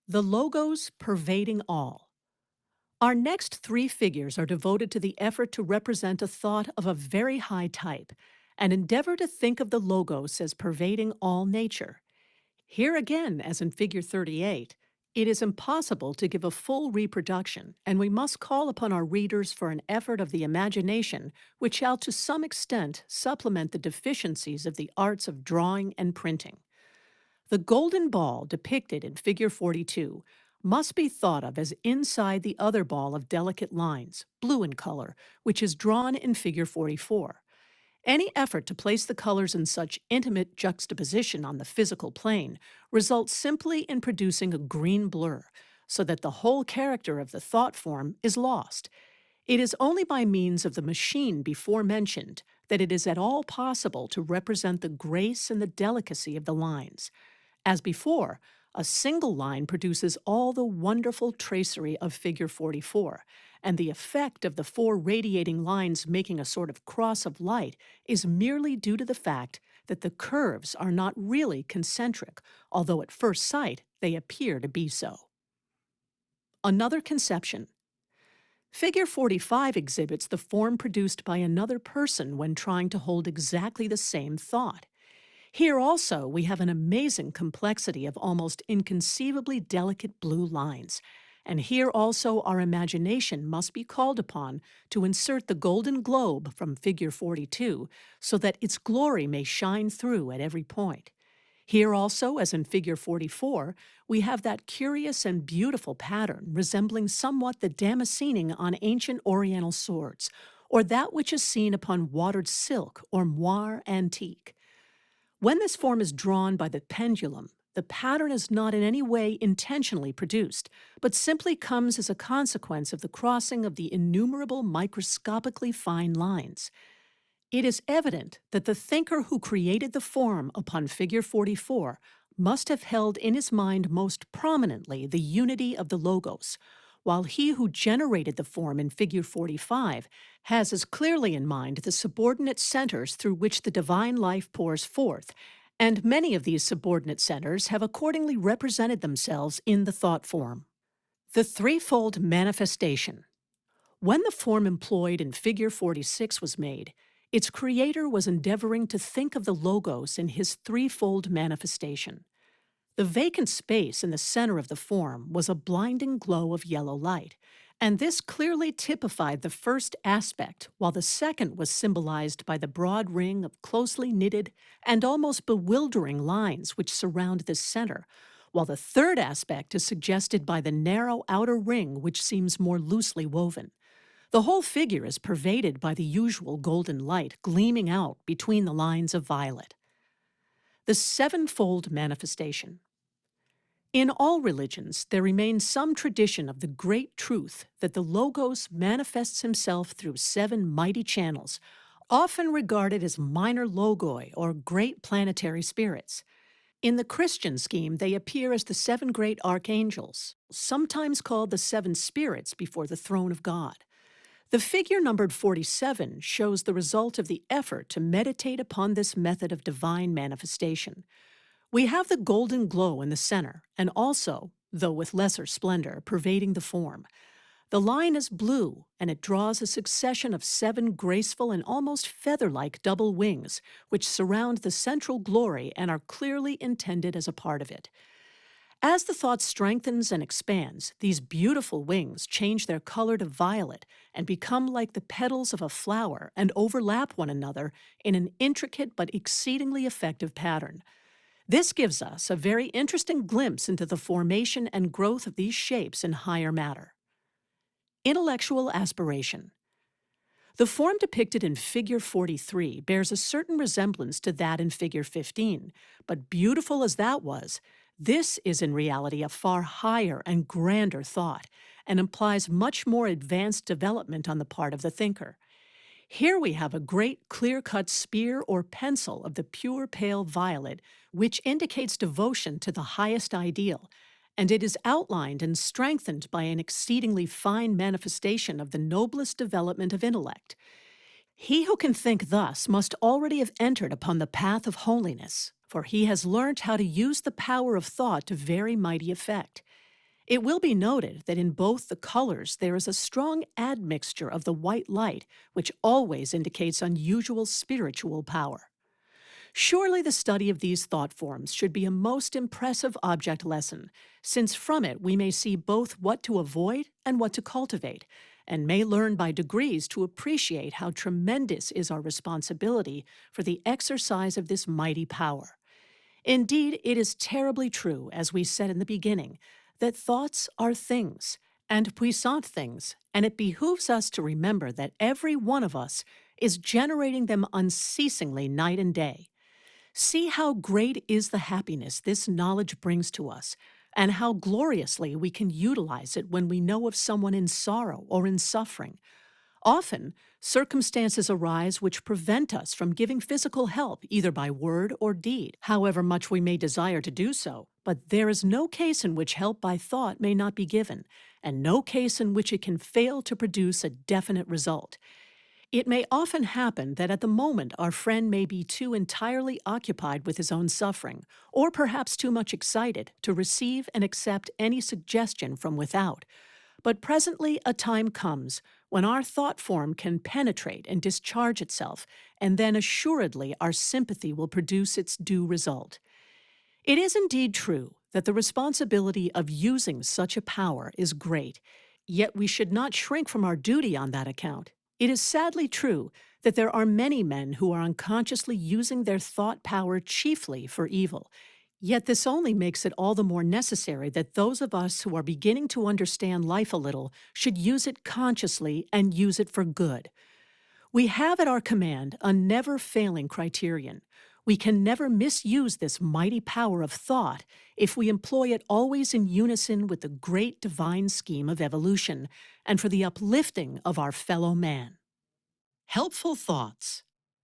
The logos pervading all. Our next three figures are devoted to the effort to represent a thought of a very high type, and endeavor to think of the logos as pervading all nature. Here again, as in Figure 38, it is impossible to give a full reproduction, and we must call upon our readers for an effort of the imagination which shall to some extent supplement the deficiencies of the arts of drawing and printing. The golden ball depicted in Figure 42 must be thought of as inside the other ball of delicate lines, blue in color, which is drawn in Figure 44. Any effort to place the colors in such intimate juxtaposition on the physical plane results simply in producing a green blur, so that the whole character of the thought form is lost. It is only by means of the machine before mentioned that it is at all possible to represent the grace and the delicacy of the lines. As before, a single line produces all the wonderful tracery of Figure 44, and the effect of the four radiating lines making a sort of cross of light is merely due to the fact that the curves are not really concentric, although at first sight they appear to be so. Another conception. Figure 45 exhibits the form produced by another person when trying to hold exactly the same thought. Here also we have an amazing complexity of almost inconceivably delicate blue lines, and here also our imagination must be called upon to insert the golden globe from Figure 42 so that its glory may shine through at every point. Here also, as in Figure 44, we have that curious and beautiful pattern resembling somewhat the damascening on ancient Oriental swords, or that which is seen upon watered silk or moire antique. When this form is drawn by the pendulum, the pattern is not in any way intentionally produced, but simply comes as a consequence of the crossing of the innumerable microscopically fine lines. It is evident that the thinker who created the form upon Figure 44 must have held in his mind most prominently the unity of the logos, while he who generated the form in Figure 45 has as clearly in mind the subordinate centers through which the divine life pours forth, and many of these subordinate centers have accordingly represented themselves in the thought form. The threefold manifestation. When the form employed in Figure 46 was made, its creator was endeavoring to think of the logos in his threefold manifestation. The vacant space in the center of the form was a blinding glow of yellow light, and this clearly typified the first aspect, while the second was symbolized by the broad ring of closely knitted and almost bewildering lines which surround this center, while the third aspect is suggested by the narrow outer ring which seems more loosely woven. The whole figure is pervaded by the usual golden light gleaming out between the lines of violet. The sevenfold manifestation. In all religions, there remains some tradition of the great truth that the Logos manifests himself through seven mighty channels, often regarded as minor logoi or great planetary spirits. In the Christian scheme, they appear as the seven great archangels, sometimes called the seven spirits before the throne of God. The figure numbered 47 shows the result of the effort to meditate upon this method of divine manifestation. We have the golden glow in the center, and also, though with lesser splendor, pervading the form. The line is blue, and it draws a succession of seven graceful and almost feather-like double wings, which surround the central glory and are clearly intended as a part of it. As the thought strengthens and expands, these beautiful wings change their color to violet and become like the petals of a flower and overlap one another in an intricate but exceedingly effective pattern. This gives us a very interesting glimpse into the formation and growth of these shapes in higher matter. Intellectual aspiration. The form depicted in Figure 43 bears a certain resemblance to that in Figure 15, but beautiful as that was, this is in reality a far higher and grander thought, and implies much more advanced development on the part of the thinker. Here we have a great clear-cut spear or pencil of the pure pale violet, which indicates devotion to the highest ideal, and it is outlined and strengthened by an exceedingly fine manifestation of the noblest development of intellect. He who can think thus must already have entered upon the path of holiness, for he has learnt how to use the power of thought to very mighty effect. It will be noted that in both the colors there is a strong admixture of the white light, which always indicates unusual spiritual power. Surely the study of these thought forms should be a most impressive object lesson, since from it we may see both what to avoid and what to cultivate, and may learn by degrees to appreciate how tremendous is our responsibility for the exercise of this mighty power. Indeed, it is terribly true, as we said in the beginning, that thoughts are things, and puissant things, and it behooves us to remember that every one of us is generating them unceasingly night and day. See how great is the happiness this knowledge brings to us, and how gloriously we can utilize it when we know of someone in sorrow or in suffering. Often, circumstances arise which prevent us from giving physical help either by word or deed, however much we may desire to do so. But there is no case in which help by thought may not be given, and no case in which it can fail to produce a definite result. It may often happen that at the moment our friend may be too entirely occupied with his own suffering, or perhaps too much excited, to receive and accept any suggestion from without. But presently a time comes when our thought form can penetrate and discharge itself, and then assuredly our sympathy will produce its due result. It is indeed true that the responsibility of using such a power is great, yet we should not shrink from our duty on that account. It is sadly true that there are many men who are unconsciously using their thought power chiefly for evil. Yet this only makes it all the more necessary that those of us who are beginning to understand life a little should use it consciously and use it for good. We have at our command a never failing criterion. We can never misuse this mighty power of thought if we employ it always in unison with the great divine scheme of evolution and for the uplifting of our fellow man. Helpful thoughts.